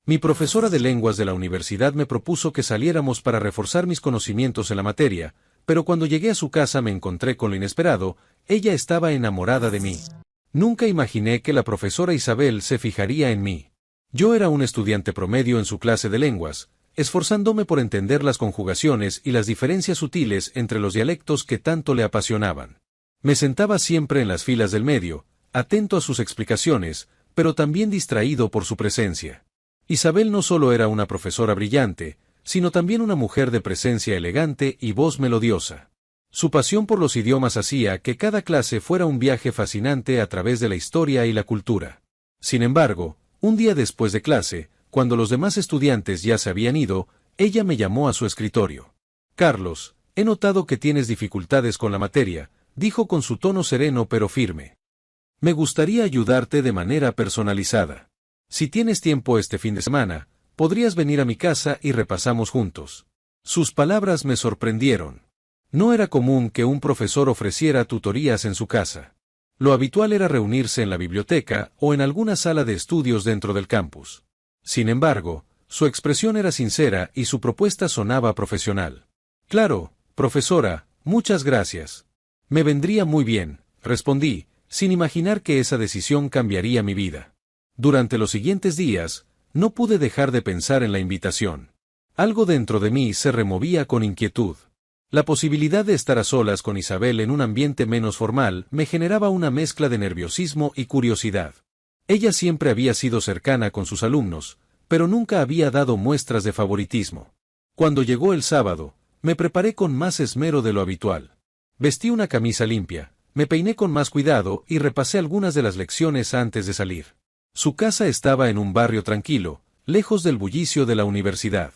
Mi profesora de lenguas de la universidad me propuso que saliéramos para reforzar mis conocimientos en la materia, pero cuando llegué a su casa me encontré con lo inesperado. Ella estaba enamorada de mí. Nunca imaginé que la profesora Isabel se fijaría en mí. Yo era un estudiante promedio en su clase de lenguas, esforzándome por entender las conjugaciones y las diferencias sutiles entre los dialectos que tanto le apasionaban. Me sentaba siempre en las filas del medio, atento a sus explicaciones, pero también distraído por su presencia. Isabel no solo era una profesora brillante, sino también una mujer de presencia elegante y voz melodiosa. Su pasión por los idiomas hacía que cada clase fuera un viaje fascinante a través de la historia y la cultura. Sin embargo, un día después de clase, cuando los demás estudiantes ya se habían ido, ella me llamó a su escritorio. «Carlos, he notado que tienes dificultades con la materia», dijo con su tono sereno pero firme. «Me gustaría ayudarte de manera personalizada. Si tienes tiempo este fin de semana, podrías venir a mi casa y repasamos juntos». Sus palabras me sorprendieron. No era común que un profesor ofreciera tutorías en su casa. Lo habitual era reunirse en la biblioteca o en alguna sala de estudios dentro del campus. Sin embargo, su expresión era sincera y su propuesta sonaba profesional. «Claro, profesora, muchas gracias. Me vendría muy bien», respondí, sin imaginar que esa decisión cambiaría mi vida. Durante los siguientes días, no pude dejar de pensar en la invitación. Algo dentro de mí se removía con inquietud. La posibilidad de estar a solas con Isabel en un ambiente menos formal me generaba una mezcla de nerviosismo y curiosidad. Ella siempre había sido cercana con sus alumnos, pero nunca había dado muestras de favoritismo. Cuando llegó el sábado, me preparé con más esmero de lo habitual. Vestí una camisa limpia, me peiné con más cuidado y repasé algunas de las lecciones antes de salir. Su casa estaba en un barrio tranquilo, lejos del bullicio de la universidad.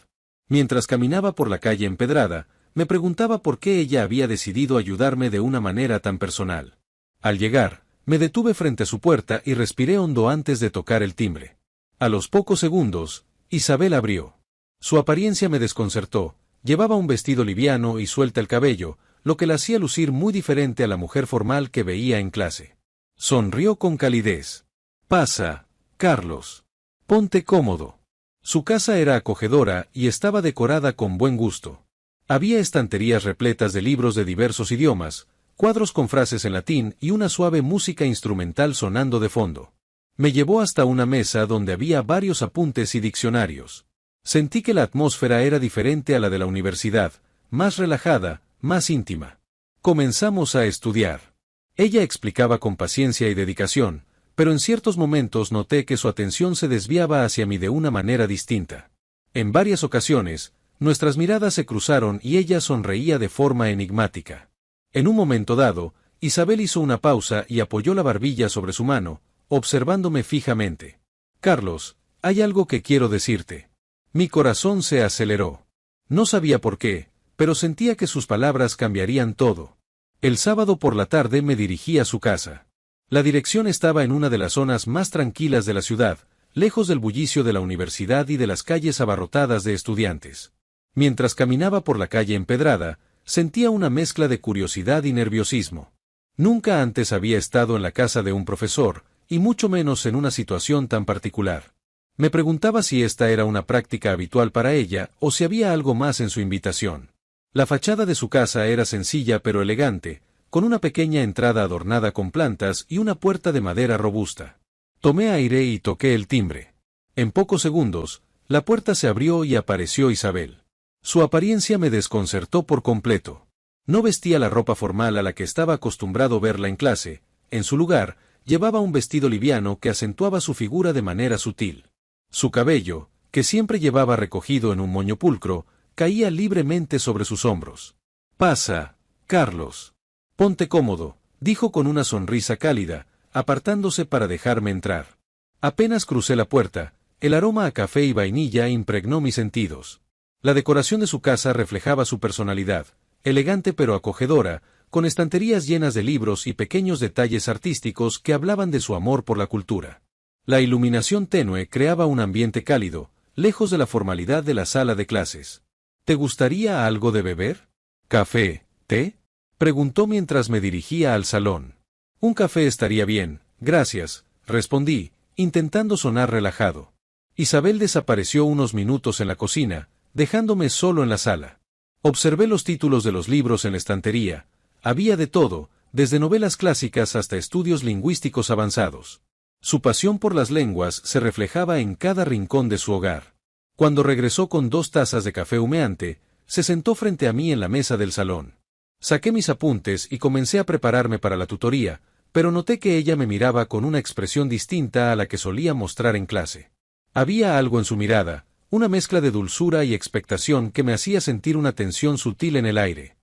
Mientras caminaba por la calle empedrada, me preguntaba por qué ella había decidido ayudarme de una manera tan personal. Al llegar, me detuve frente a su puerta y respiré hondo antes de tocar el timbre. A los pocos segundos, Isabel abrió. Su apariencia me desconcertó. Llevaba un vestido liviano y suelta el cabello, lo que la hacía lucir muy diferente a la mujer formal que veía en clase. Sonrió con calidez. «Pasa, Carlos. Ponte cómodo». Su casa era acogedora y estaba decorada con buen gusto. Había estanterías repletas de libros de diversos idiomas, cuadros con frases en latín y una suave música instrumental sonando de fondo. Me llevó hasta una mesa donde había varios apuntes y diccionarios. Sentí que la atmósfera era diferente a la de la universidad, más relajada, más íntima. Comenzamos a estudiar. Ella explicaba con paciencia y dedicación, pero en ciertos momentos noté que su atención se desviaba hacia mí de una manera distinta. En varias ocasiones, nuestras miradas se cruzaron y ella sonreía de forma enigmática. En un momento dado, Isabel hizo una pausa y apoyó la barbilla sobre su mano, observándome fijamente. «Carlos, hay algo que quiero decirte». Mi corazón se aceleró. No sabía por qué, pero sentía que sus palabras cambiarían todo. El sábado por la tarde me dirigí a su casa. La dirección estaba en una de las zonas más tranquilas de la ciudad, lejos del bullicio de la universidad y de las calles abarrotadas de estudiantes. Mientras caminaba por la calle empedrada, sentía una mezcla de curiosidad y nerviosismo. Nunca antes había estado en la casa de un profesor, y mucho menos en una situación tan particular. Me preguntaba si esta era una práctica habitual para ella o si había algo más en su invitación. La fachada de su casa era sencilla pero elegante, con una pequeña entrada adornada con plantas y una puerta de madera robusta. Tomé aire y toqué el timbre. En pocos segundos, la puerta se abrió y apareció Isabel. Su apariencia me desconcertó por completo. No vestía la ropa formal a la que estaba acostumbrado verla en clase. En su lugar, llevaba un vestido liviano que acentuaba su figura de manera sutil. Su cabello, que siempre llevaba recogido en un moño pulcro, caía libremente sobre sus hombros. «Pasa, Carlos. Ponte cómodo», dijo con una sonrisa cálida, apartándose para dejarme entrar. Apenas crucé la puerta, el aroma a café y vainilla impregnó mis sentidos. La decoración de su casa reflejaba su personalidad, elegante pero acogedora, con estanterías llenas de libros y pequeños detalles artísticos que hablaban de su amor por la cultura. La iluminación tenue creaba un ambiente cálido, lejos de la formalidad de la sala de clases. «¿Te gustaría algo de beber? ¿Café? ¿Té?», preguntó mientras me dirigía al salón. «Un café estaría bien, gracias», respondí, intentando sonar relajado. Isabel desapareció unos minutos en la cocina, dejándome solo en la sala. Observé los títulos de los libros en la estantería. Había de todo, desde novelas clásicas hasta estudios lingüísticos avanzados. Su pasión por las lenguas se reflejaba en cada rincón de su hogar. Cuando regresó con 2 tazas de café humeante, se sentó frente a mí en la mesa del salón. Saqué mis apuntes y comencé a prepararme para la tutoría, pero noté que ella me miraba con una expresión distinta a la que solía mostrar en clase. Había algo en su mirada, una mezcla de dulzura y expectación que me hacía sentir una tensión sutil en el aire.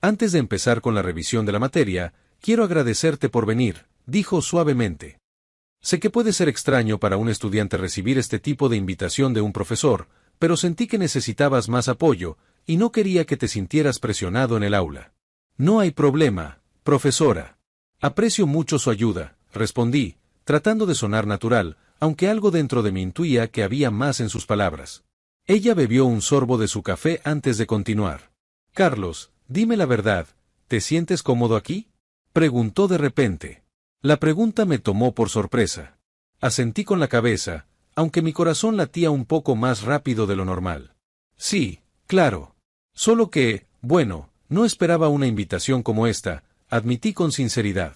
Antes de empezar con la revisión de la materia, quiero agradecerte por venir, dijo suavemente. Sé que puede ser extraño para un estudiante recibir este tipo de invitación de un profesor, pero sentí que necesitabas más apoyo, y no quería que te sintieras presionado en el aula. No hay problema, profesora. Aprecio mucho su ayuda, respondí, tratando de sonar natural, aunque algo dentro de mí intuía que había más en sus palabras. Ella bebió un sorbo de su café antes de continuar. Carlos, dime la verdad, ¿te sientes cómodo aquí? Preguntó de repente. La pregunta me tomó por sorpresa. Asentí con la cabeza, aunque mi corazón latía un poco más rápido de lo normal. Sí, claro. Solo que, bueno, no esperaba una invitación como esta, admití con sinceridad.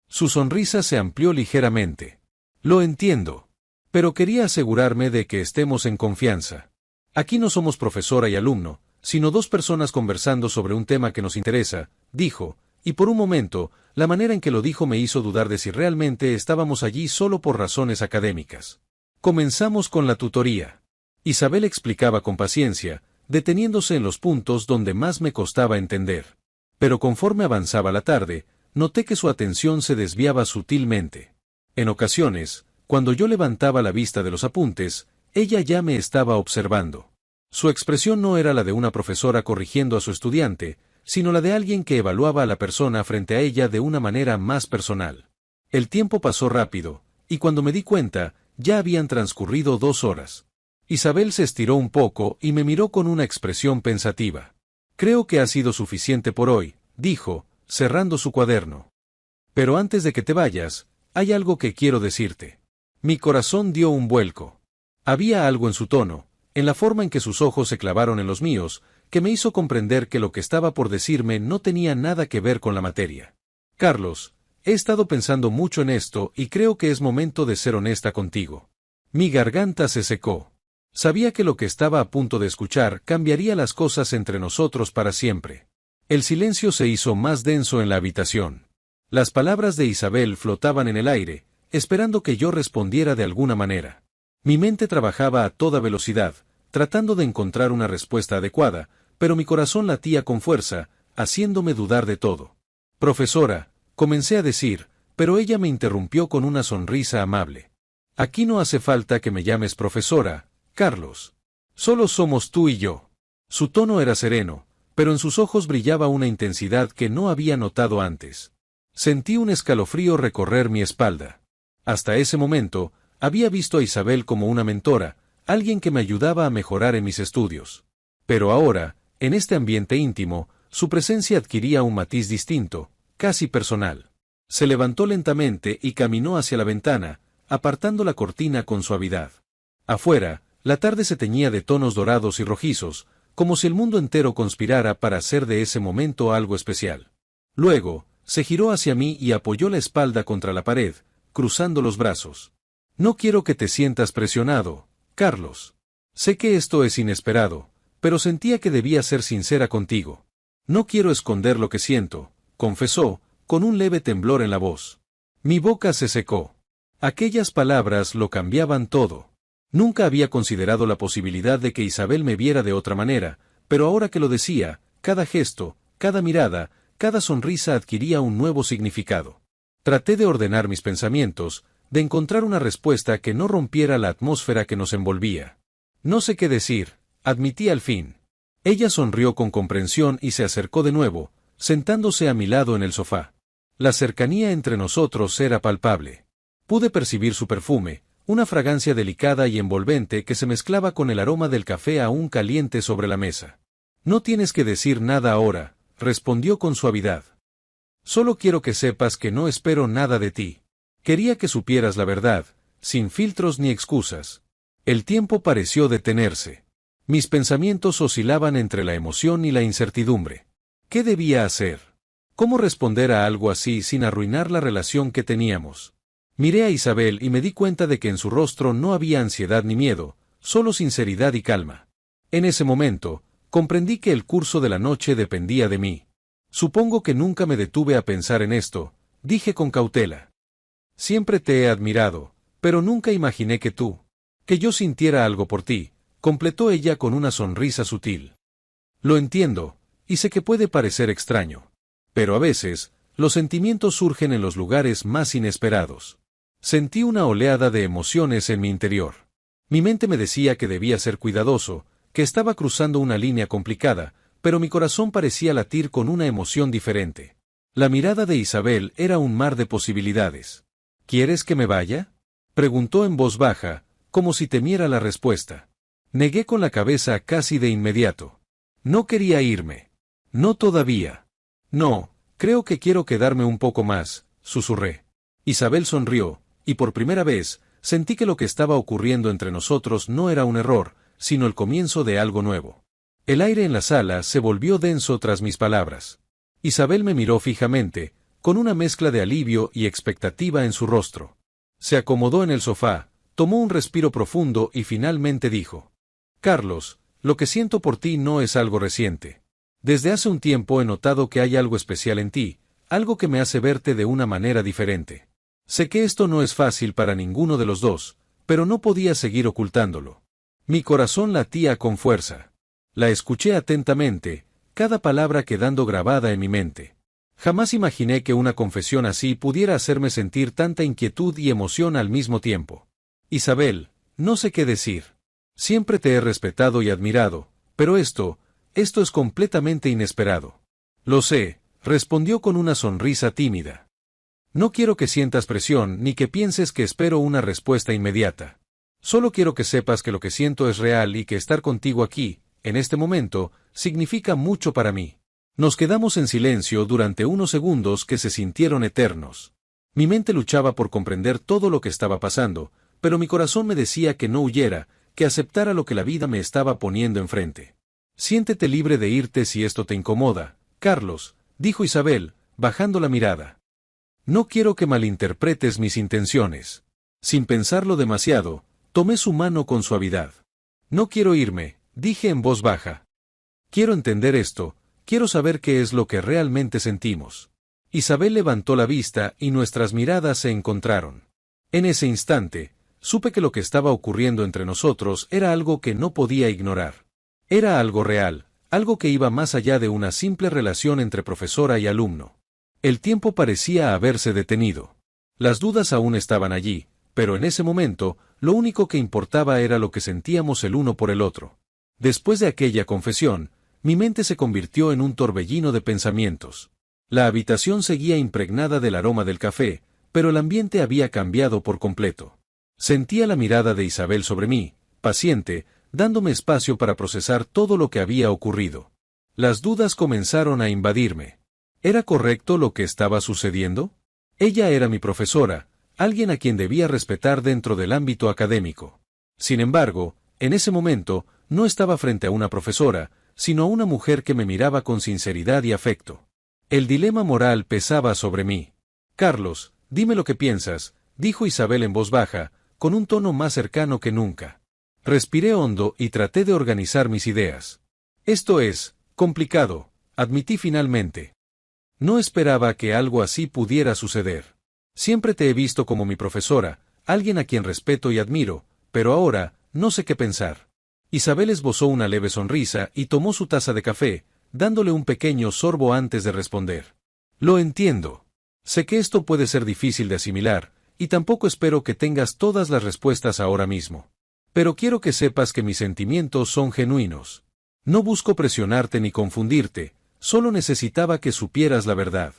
Su sonrisa se amplió ligeramente. Lo entiendo. Pero quería asegurarme de que estemos en confianza. Aquí no somos profesora y alumno, sino 2 personas conversando sobre un tema que nos interesa, dijo, y por un momento, la manera en que lo dijo me hizo dudar de si realmente estábamos allí solo por razones académicas. Comenzamos con la tutoría. Isabel explicaba con paciencia, deteniéndose en los puntos donde más me costaba entender. Pero conforme avanzaba la tarde, noté que su atención se desviaba sutilmente. En ocasiones, cuando yo levantaba la vista de los apuntes, ella ya me estaba observando. Su expresión no era la de una profesora corrigiendo a su estudiante, sino la de alguien que evaluaba a la persona frente a ella de una manera más personal. El tiempo pasó rápido, y cuando me di cuenta, ya habían transcurrido 2 horas. Isabel se estiró un poco y me miró con una expresión pensativa. Creo que ha sido suficiente por hoy, dijo, cerrando su cuaderno. Pero antes de que te vayas, hay algo que quiero decirte. Mi corazón dio un vuelco. Había algo en su tono, en la forma en que sus ojos se clavaron en los míos, que me hizo comprender que lo que estaba por decirme no tenía nada que ver con la materia. Carlos, he estado pensando mucho en esto y creo que es momento de ser honesta contigo. Mi garganta se secó. Sabía que lo que estaba a punto de escuchar cambiaría las cosas entre nosotros para siempre. El silencio se hizo más denso en la habitación. Las palabras de Isabel flotaban en el aire, esperando que yo respondiera de alguna manera. Mi mente trabajaba a toda velocidad, tratando de encontrar una respuesta adecuada, pero mi corazón latía con fuerza, haciéndome dudar de todo. Profesora, comencé a decir, pero ella me interrumpió con una sonrisa amable. Aquí no hace falta que me llames profesora, Carlos. Solo somos tú y yo. Su tono era sereno, pero en sus ojos brillaba una intensidad que no había notado antes. Sentí un escalofrío recorrer mi espalda. Hasta ese momento, había visto a Isabel como una mentora, alguien que me ayudaba a mejorar en mis estudios. Pero ahora, en este ambiente íntimo, su presencia adquiría un matiz distinto, casi personal. Se levantó lentamente y caminó hacia la ventana, apartando la cortina con suavidad. Afuera, la tarde se teñía de tonos dorados y rojizos, como si el mundo entero conspirara para hacer de ese momento algo especial. Luego, se giró hacia mí y apoyó la espalda contra la pared, cruzando los brazos. No quiero que te sientas presionado, Carlos. Sé que esto es inesperado, pero sentía que debía ser sincera contigo. No quiero esconder lo que siento, confesó, con un leve temblor en la voz. Mi boca se secó. Aquellas palabras lo cambiaban todo. Nunca había considerado la posibilidad de que Isabel me viera de otra manera, pero ahora que lo decía, cada gesto, cada mirada, cada sonrisa adquiría un nuevo significado. Traté de ordenar mis pensamientos, de encontrar una respuesta que no rompiera la atmósfera que nos envolvía. No sé qué decir, admití al fin. Ella sonrió con comprensión y se acercó de nuevo, sentándose a mi lado en el sofá. La cercanía entre nosotros era palpable. Pude percibir su perfume, una fragancia delicada y envolvente que se mezclaba con el aroma del café aún caliente sobre la mesa. No tienes que decir nada ahora, respondió con suavidad. Solo quiero que sepas que no espero nada de ti. Quería que supieras la verdad, sin filtros ni excusas. El tiempo pareció detenerse. Mis pensamientos oscilaban entre la emoción y la incertidumbre. ¿Qué debía hacer? ¿Cómo responder a algo así sin arruinar la relación que teníamos? Miré a Isabel y me di cuenta de que en su rostro no había ansiedad ni miedo, solo sinceridad y calma. En ese momento, comprendí que el curso de la noche dependía de mí. Supongo que nunca me detuve a pensar en esto, dije con cautela. Siempre te he admirado, pero nunca imaginé que yo sintiera algo por ti, completó ella con una sonrisa sutil. Lo entiendo, y sé que puede parecer extraño. Pero a veces, los sentimientos surgen en los lugares más inesperados. Sentí una oleada de emociones en mi interior. Mi mente me decía que debía ser cuidadoso, que estaba cruzando una línea complicada, pero mi corazón parecía latir con una emoción diferente. La mirada de Isabel era un mar de posibilidades. ¿Quieres que me vaya?, preguntó en voz baja, como si temiera la respuesta. Negué con la cabeza casi de inmediato. No quería irme. No todavía. No, creo que quiero quedarme un poco más, susurré. Isabel sonrió, y por primera vez, sentí que lo que estaba ocurriendo entre nosotros no era un error, sino el comienzo de algo nuevo. El aire en la sala se volvió denso tras mis palabras. Isabel me miró fijamente, con una mezcla de alivio y expectativa en su rostro. Se acomodó en el sofá, tomó un respiro profundo y finalmente dijo: Carlos, lo que siento por ti no es algo reciente. Desde hace un tiempo he notado que hay algo especial en ti, algo que me hace verte de una manera diferente. Sé que esto no es fácil para ninguno de los dos, pero no podía seguir ocultándolo. Mi corazón latía con fuerza. La escuché atentamente, cada palabra quedando grabada en mi mente. Jamás imaginé que una confesión así pudiera hacerme sentir tanta inquietud y emoción al mismo tiempo. Isabel, no sé qué decir. Siempre te he respetado y admirado, pero esto es completamente inesperado. Lo sé, respondió con una sonrisa tímida. No quiero que sientas presión ni que pienses que espero una respuesta inmediata. Solo quiero que sepas que lo que siento es real y que estar contigo aquí, en este momento, significa mucho para mí. Nos quedamos en silencio durante unos segundos que se sintieron eternos. Mi mente luchaba por comprender todo lo que estaba pasando, pero mi corazón me decía que no huyera, que aceptara lo que la vida me estaba poniendo enfrente. Siéntete libre de irte si esto te incomoda, Carlos, dijo Isabel, bajando la mirada. No quiero que malinterpretes mis intenciones. Sin pensarlo demasiado, tomé su mano con suavidad. No quiero irme, dije en voz baja. Quiero entender esto, quiero saber qué es lo que realmente sentimos. Isabel levantó la vista y nuestras miradas se encontraron. En ese instante, supe que lo que estaba ocurriendo entre nosotros era algo que no podía ignorar. Era algo real, algo que iba más allá de una simple relación entre profesora y alumno. El tiempo parecía haberse detenido. Las dudas aún estaban allí, pero en ese momento, lo único que importaba era lo que sentíamos el uno por el otro. Después de aquella confesión, mi mente se convirtió en un torbellino de pensamientos. La habitación seguía impregnada del aroma del café, pero el ambiente había cambiado por completo. Sentía la mirada de Isabel sobre mí, paciente, dándome espacio para procesar todo lo que había ocurrido. Las dudas comenzaron a invadirme. ¿Era correcto lo que estaba sucediendo? Ella era mi profesora, alguien a quien debía respetar dentro del ámbito académico. Sin embargo, en ese momento, no estaba frente a una profesora, sino a una mujer que me miraba con sinceridad y afecto. El dilema moral pesaba sobre mí. Carlos, dime lo que piensas, dijo Isabel en voz baja, con un tono más cercano que nunca. Respiré hondo y traté de organizar mis ideas. Esto es complicado, admití finalmente. No esperaba que algo así pudiera suceder. Siempre te he visto como mi profesora, alguien a quien respeto y admiro, pero ahora, no sé qué pensar. Isabel esbozó una leve sonrisa y tomó su taza de café, dándole un pequeño sorbo antes de responder. Lo entiendo. Sé que esto puede ser difícil de asimilar, y tampoco espero que tengas todas las respuestas ahora mismo. Pero quiero que sepas que mis sentimientos son genuinos. No busco presionarte ni confundirte, solo necesitaba que supieras la verdad.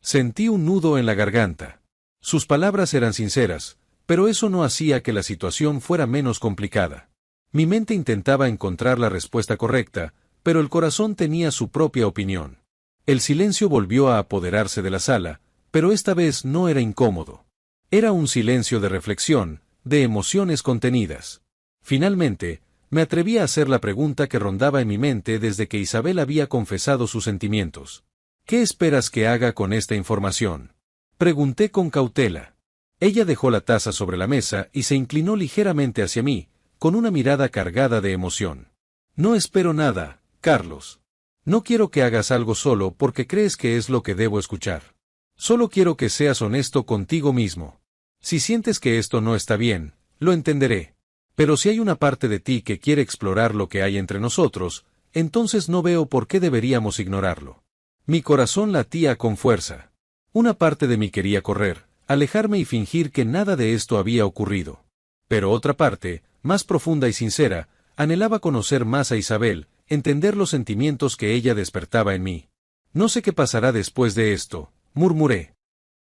Sentí un nudo en la garganta. Sus palabras eran sinceras, pero eso no hacía que la situación fuera menos complicada. Mi mente intentaba encontrar la respuesta correcta, pero el corazón tenía su propia opinión. El silencio volvió a apoderarse de la sala, pero esta vez no era incómodo. Era un silencio de reflexión, de emociones contenidas. Finalmente, me atreví a hacer la pregunta que rondaba en mi mente desde que Isabel había confesado sus sentimientos. ¿Qué esperas que haga con esta información? Pregunté con cautela. Ella dejó la taza sobre la mesa y se inclinó ligeramente hacia mí, con una mirada cargada de emoción. No espero nada, Carlos. No quiero que hagas algo solo porque crees que es lo que debo escuchar. Solo quiero que seas honesto contigo mismo. Si sientes que esto no está bien, lo entenderé. Pero si hay una parte de ti que quiere explorar lo que hay entre nosotros, entonces no veo por qué deberíamos ignorarlo. Mi corazón latía con fuerza. Una parte de mí quería correr, alejarme y fingir que nada de esto había ocurrido. Pero otra parte, más profunda y sincera, anhelaba conocer más a Isabel, entender los sentimientos que ella despertaba en mí. No sé qué pasará después de esto, murmuré.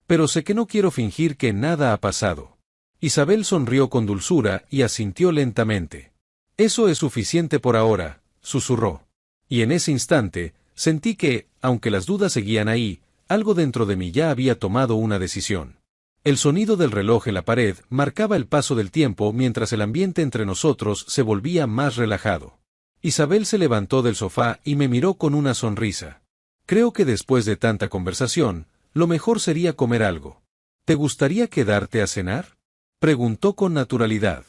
Pero sé que no quiero fingir que nada ha pasado. Isabel sonrió con dulzura y asintió lentamente. Eso es suficiente por ahora, susurró. Y en ese instante, sentí que, aunque las dudas seguían ahí, algo dentro de mí ya había tomado una decisión. El sonido del reloj en la pared marcaba el paso del tiempo mientras el ambiente entre nosotros se volvía más relajado. Isabel se levantó del sofá y me miró con una sonrisa. Creo que después de tanta conversación, lo mejor sería comer algo. ¿Te gustaría quedarte a cenar? Preguntó con naturalidad.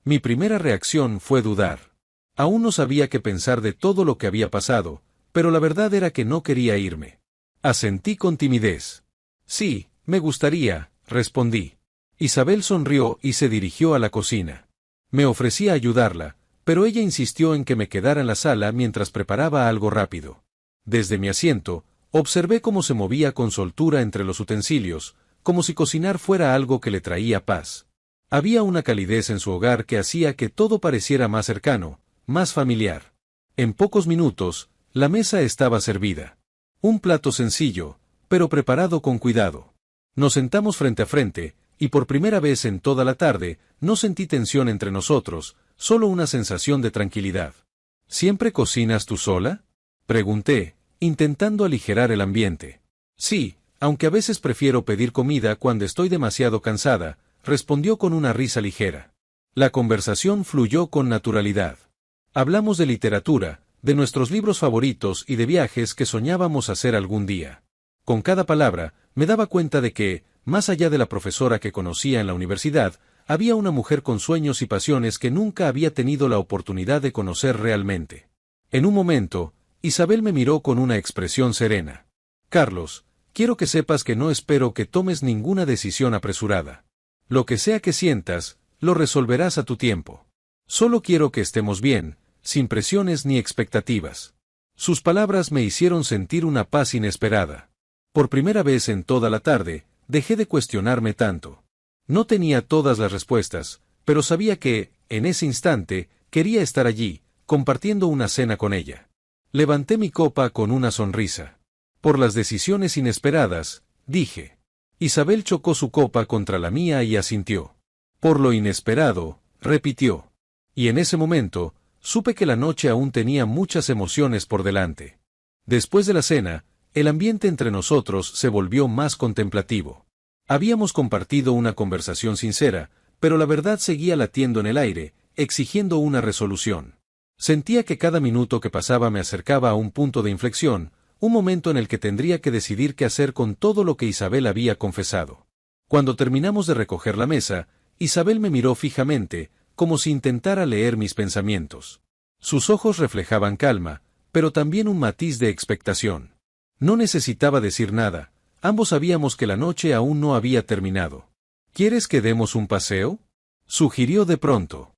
Mi primera reacción fue dudar. Aún no sabía qué pensar de todo lo que había pasado, pero la verdad era que no quería irme. Asentí con timidez. Sí, me gustaría, respondí. Isabel sonrió y se dirigió a la cocina. Me ofrecí a ayudarla, pero ella insistió en que me quedara en la sala mientras preparaba algo rápido. Desde mi asiento, observé cómo se movía con soltura entre los utensilios, como si cocinar fuera algo que le traía paz. Había una calidez en su hogar que hacía que todo pareciera más cercano, más familiar. En pocos minutos, la mesa estaba servida. Un plato sencillo, pero preparado con cuidado. Nos sentamos frente a frente, y por primera vez en toda la tarde, no sentí tensión entre nosotros, solo una sensación de tranquilidad. ¿Siempre cocinas tú sola? Pregunté, intentando aligerar el ambiente. Sí, aunque a veces prefiero pedir comida cuando estoy demasiado cansada, respondió con una risa ligera. La conversación fluyó con naturalidad. Hablamos de literatura, de nuestros libros favoritos y de viajes que soñábamos hacer algún día. Con cada palabra, me daba cuenta de que, más allá de la profesora que conocía en la universidad, había una mujer con sueños y pasiones que nunca había tenido la oportunidad de conocer realmente. En un momento, Isabel me miró con una expresión serena. Carlos, quiero que sepas que no espero que tomes ninguna decisión apresurada. Lo que sea que sientas, lo resolverás a tu tiempo. Solo quiero que estemos bien, sin presiones ni expectativas. Sus palabras me hicieron sentir una paz inesperada. Por primera vez en toda la tarde, dejé de cuestionarme tanto. No tenía todas las respuestas, pero sabía que, en ese instante, quería estar allí, compartiendo una cena con ella. Levanté mi copa con una sonrisa. Por las decisiones inesperadas, dije. Isabel chocó su copa contra la mía y asintió. Por lo inesperado, repitió. Y en ese momento, supe que la noche aún tenía muchas emociones por delante. Después de la cena, el ambiente entre nosotros se volvió más contemplativo. Habíamos compartido una conversación sincera, pero la verdad seguía latiendo en el aire, exigiendo una resolución. Sentía que cada minuto que pasaba me acercaba a un punto de inflexión, un momento en el que tendría que decidir qué hacer con todo lo que Isabel había confesado. Cuando terminamos de recoger la mesa, Isabel me miró fijamente, como si intentara leer mis pensamientos. Sus ojos reflejaban calma, pero también un matiz de expectación. No necesitaba decir nada, ambos sabíamos que la noche aún no había terminado. ¿Quieres que demos un paseo?, sugirió de pronto.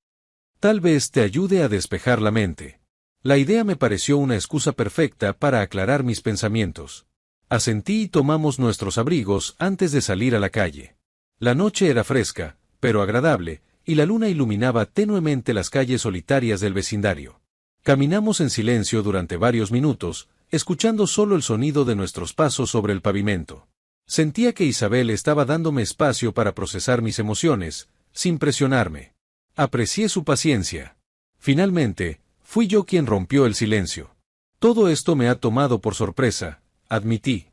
Tal vez te ayude a despejar la mente. La idea me pareció una excusa perfecta para aclarar mis pensamientos. Asentí y tomamos nuestros abrigos antes de salir a la calle. La noche era fresca, pero agradable, y la luna iluminaba tenuemente las calles solitarias del vecindario. Caminamos en silencio durante varios minutos, escuchando solo el sonido de nuestros pasos sobre el pavimento. Sentía que Isabel estaba dándome espacio para procesar mis emociones, sin presionarme. Aprecié su paciencia. Finalmente, fui yo quien rompió el silencio. Todo esto me ha tomado por sorpresa, admití.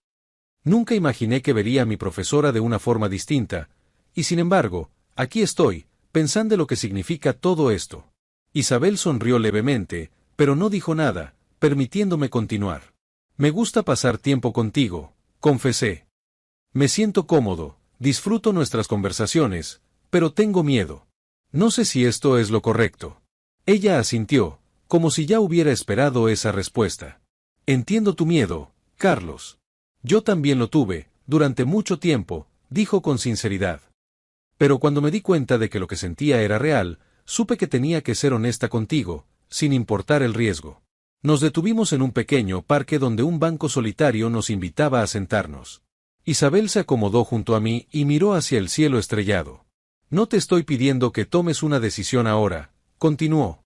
Nunca imaginé que vería a mi profesora de una forma distinta, y sin embargo, aquí estoy, pensando en lo que significa todo esto. Isabel sonrió levemente, pero no dijo nada, permitiéndome continuar. Me gusta pasar tiempo contigo, confesé. Me siento cómodo, disfruto nuestras conversaciones, pero tengo miedo. No sé si esto es lo correcto. Ella asintió, como si ya hubiera esperado esa respuesta. Entiendo tu miedo, Carlos. Yo también lo tuve, durante mucho tiempo, dijo con sinceridad. Pero cuando me di cuenta de que lo que sentía era real, supe que tenía que ser honesta contigo, sin importar el riesgo. Nos detuvimos en un pequeño parque donde un banco solitario nos invitaba a sentarnos. Isabel se acomodó junto a mí y miró hacia el cielo estrellado. No te estoy pidiendo que tomes una decisión ahora, continuó.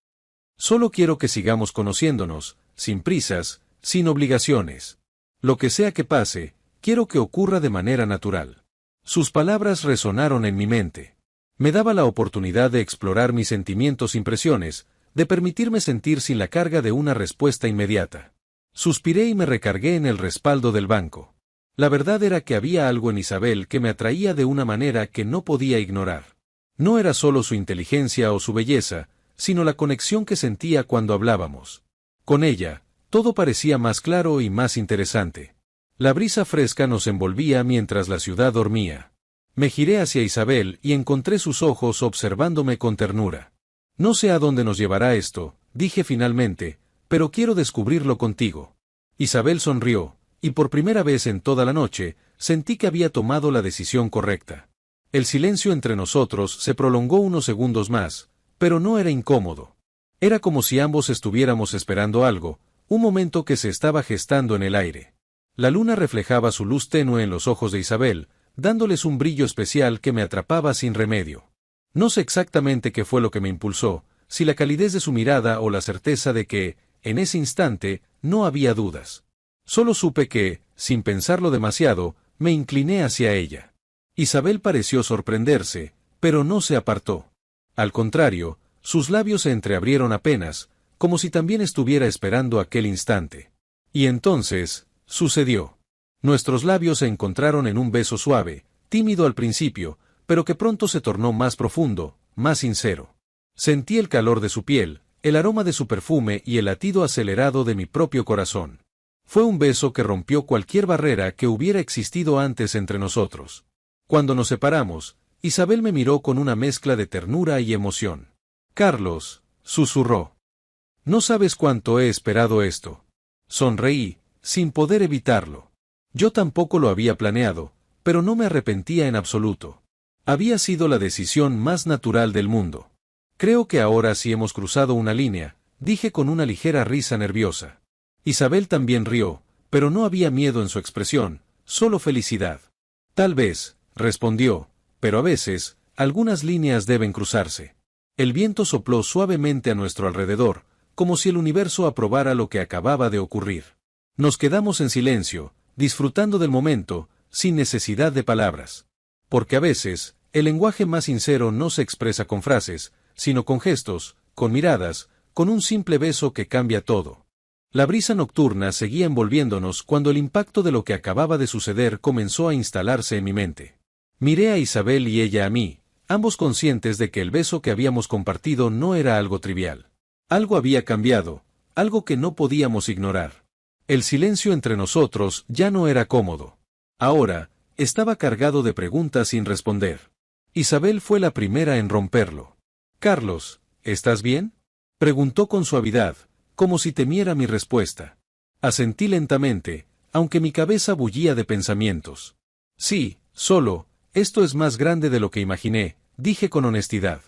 Solo quiero que sigamos conociéndonos, sin prisas, sin obligaciones. Lo que sea que pase, quiero que ocurra de manera natural. Sus palabras resonaron en mi mente. Me daba la oportunidad de explorar mis sentimientos sin presiones, de permitirme sentir sin la carga de una respuesta inmediata. Suspiré y me recargué en el respaldo del banco. La verdad era que había algo en Isabel que me atraía de una manera que no podía ignorar. No era solo su inteligencia o su belleza, sino la conexión que sentía cuando hablábamos. Con ella, todo parecía más claro y más interesante. La brisa fresca nos envolvía mientras la ciudad dormía. Me giré hacia Isabel y encontré sus ojos observándome con ternura. No sé a dónde nos llevará esto, dije finalmente, pero quiero descubrirlo contigo. Isabel sonrió, y por primera vez en toda la noche, sentí que había tomado la decisión correcta. El silencio entre nosotros se prolongó unos segundos más, pero no era incómodo. Era como si ambos estuviéramos esperando algo, un momento que se estaba gestando en el aire. La luna reflejaba su luz tenue en los ojos de Isabel, dándoles un brillo especial que me atrapaba sin remedio. No sé exactamente qué fue lo que me impulsó, si la calidez de su mirada o la certeza de que, en ese instante, no había dudas. Solo supe que, sin pensarlo demasiado, me incliné hacia ella. Isabel pareció sorprenderse, pero no se apartó. Al contrario, sus labios se entreabrieron apenas, como si también estuviera esperando aquel instante. Y entonces, sucedió. Nuestros labios se encontraron en un beso suave, tímido al principio, pero que pronto se tornó más profundo, más sincero. Sentí el calor de su piel, el aroma de su perfume y el latido acelerado de mi propio corazón. Fue un beso que rompió cualquier barrera que hubiera existido antes entre nosotros. Cuando nos separamos, Isabel me miró con una mezcla de ternura y emoción. Carlos, susurró. No sabes cuánto he esperado esto. Sonreí, sin poder evitarlo. Yo tampoco lo había planeado, pero no me arrepentía en absoluto. Había sido la decisión más natural del mundo. Creo que ahora sí hemos cruzado una línea, dije con una ligera risa nerviosa. Isabel también rió, pero no había miedo en su expresión, solo felicidad. Tal vez, respondió, pero a veces, algunas líneas deben cruzarse. El viento sopló suavemente a nuestro alrededor, como si el universo aprobara lo que acababa de ocurrir. Nos quedamos en silencio, disfrutando del momento, sin necesidad de palabras. Porque a veces, el lenguaje más sincero no se expresa con frases, sino con gestos, con miradas, con un simple beso que cambia todo. La brisa nocturna seguía envolviéndonos cuando el impacto de lo que acababa de suceder comenzó a instalarse en mi mente. Miré a Isabel y ella a mí, ambos conscientes de que el beso que habíamos compartido no era algo trivial. Algo había cambiado, algo que no podíamos ignorar. El silencio entre nosotros ya no era cómodo. Ahora, estaba cargado de preguntas sin responder. Isabel fue la primera en romperlo. Carlos, ¿estás bien?, preguntó con suavidad, como si temiera mi respuesta. Asentí lentamente, aunque mi cabeza bullía de pensamientos. Sí, solo, esto es más grande de lo que imaginé, dije con honestidad.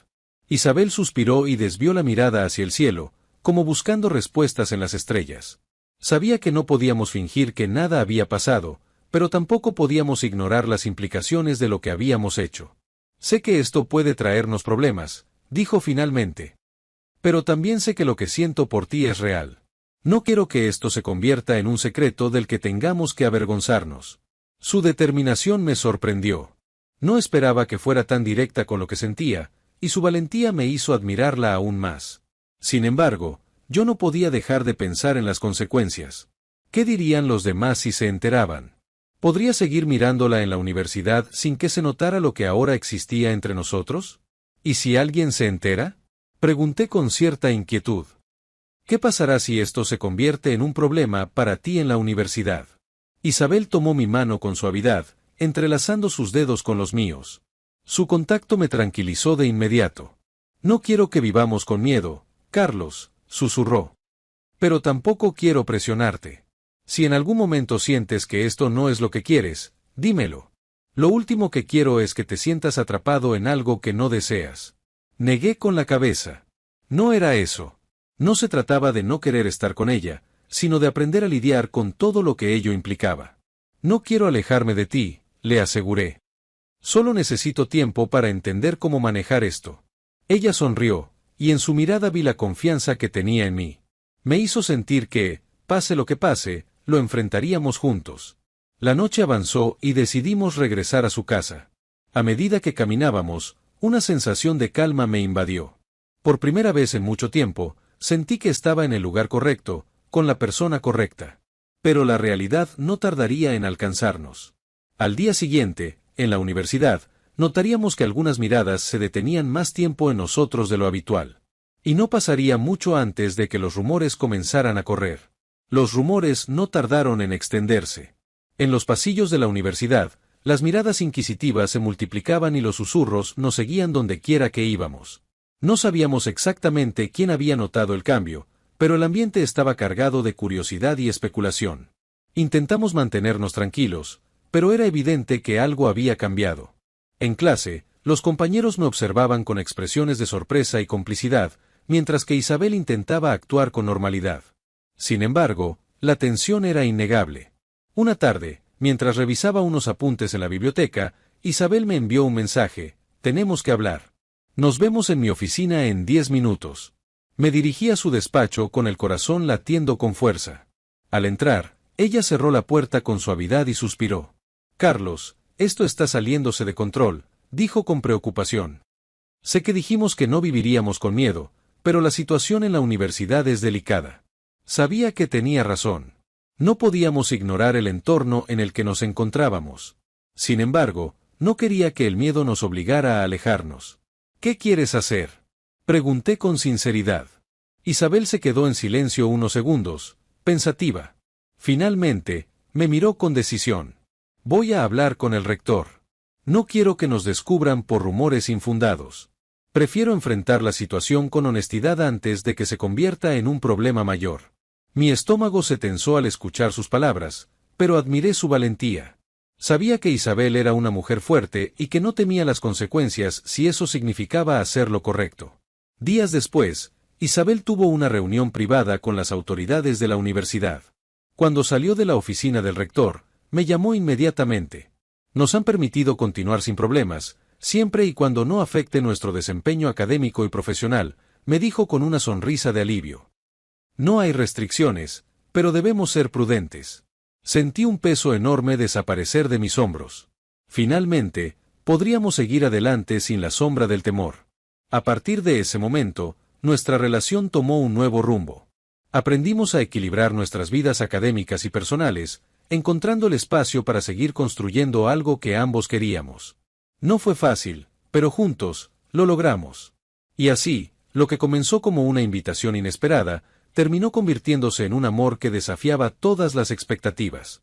Isabel suspiró y desvió la mirada hacia el cielo, como buscando respuestas en las estrellas. Sabía que no podíamos fingir que nada había pasado, pero tampoco podíamos ignorar las implicaciones de lo que habíamos hecho. Sé que esto puede traernos problemas, dijo finalmente. Pero también sé que lo que siento por ti es real. No quiero que esto se convierta en un secreto del que tengamos que avergonzarnos. Su determinación me sorprendió. No esperaba que fuera tan directa con lo que sentía, y su valentía me hizo admirarla aún más. Sin embargo, yo no podía dejar de pensar en las consecuencias. ¿Qué dirían los demás si se enteraban? ¿Podría seguir mirándola en la universidad sin que se notara lo que ahora existía entre nosotros? ¿Y si alguien se entera? Pregunté con cierta inquietud. ¿Qué pasará si esto se convierte en un problema para ti en la universidad? Isabel tomó mi mano con suavidad, entrelazando sus dedos con los míos. Su contacto me tranquilizó de inmediato. No quiero que vivamos con miedo, Carlos, susurró. Pero tampoco quiero presionarte. Si en algún momento sientes que esto no es lo que quieres, dímelo. Lo último que quiero es que te sientas atrapado en algo que no deseas. Negué con la cabeza. No era eso. No se trataba de no querer estar con ella, sino de aprender a lidiar con todo lo que ello implicaba. No quiero alejarme de ti, le aseguré. Solo necesito tiempo para entender cómo manejar esto. Ella sonrió, y en su mirada vi la confianza que tenía en mí. Me hizo sentir que, pase lo que pase, lo enfrentaríamos juntos. La noche avanzó y decidimos regresar a su casa. A medida que caminábamos, una sensación de calma me invadió. Por primera vez en mucho tiempo, sentí que estaba en el lugar correcto, con la persona correcta. Pero la realidad no tardaría en alcanzarnos. Al día siguiente, en la universidad, notaríamos que algunas miradas se detenían más tiempo en nosotros de lo habitual. Y no pasaría mucho antes de que los rumores comenzaran a correr. Los rumores no tardaron en extenderse. En los pasillos de la universidad, las miradas inquisitivas se multiplicaban y los susurros nos seguían donde quiera que íbamos. No sabíamos exactamente quién había notado el cambio, pero el ambiente estaba cargado de curiosidad y especulación. Intentamos mantenernos tranquilos, pero era evidente que algo había cambiado. En clase, los compañeros me observaban con expresiones de sorpresa y complicidad, mientras que Isabel intentaba actuar con normalidad. Sin embargo, la tensión era innegable. Una tarde, mientras revisaba unos apuntes en la biblioteca, Isabel me envió un mensaje: tenemos que hablar. Nos vemos en mi oficina en 10 minutos. Me dirigí a su despacho con el corazón latiendo con fuerza. Al entrar, ella cerró la puerta con suavidad y suspiró. Carlos, esto está saliéndose de control, dijo con preocupación. Sé que dijimos que no viviríamos con miedo, pero la situación en la universidad es delicada. Sabía que tenía razón. No podíamos ignorar el entorno en el que nos encontrábamos. Sin embargo, no quería que el miedo nos obligara a alejarnos. ¿Qué quieres hacer?, pregunté con sinceridad. Isabel se quedó en silencio unos segundos, pensativa. Finalmente, me miró con decisión. Voy a hablar con el rector. No quiero que nos descubran por rumores infundados. Prefiero enfrentar la situación con honestidad antes de que se convierta en un problema mayor. Mi estómago se tensó al escuchar sus palabras, pero admiré su valentía. Sabía que Isabel era una mujer fuerte y que no temía las consecuencias si eso significaba hacer lo correcto. Días después, Isabel tuvo una reunión privada con las autoridades de la universidad. Cuando salió de la oficina del rector, me llamó inmediatamente. Nos han permitido continuar sin problemas, siempre y cuando no afecte nuestro desempeño académico y profesional, me dijo con una sonrisa de alivio. No hay restricciones, pero debemos ser prudentes. Sentí un peso enorme desaparecer de mis hombros. Finalmente, podríamos seguir adelante sin la sombra del temor. A partir de ese momento, nuestra relación tomó un nuevo rumbo. Aprendimos a equilibrar nuestras vidas académicas y personales, encontrando el espacio para seguir construyendo algo que ambos queríamos. No fue fácil, pero juntos, lo logramos. Y así, lo que comenzó como una invitación inesperada, terminó convirtiéndose en un amor que desafiaba todas las expectativas.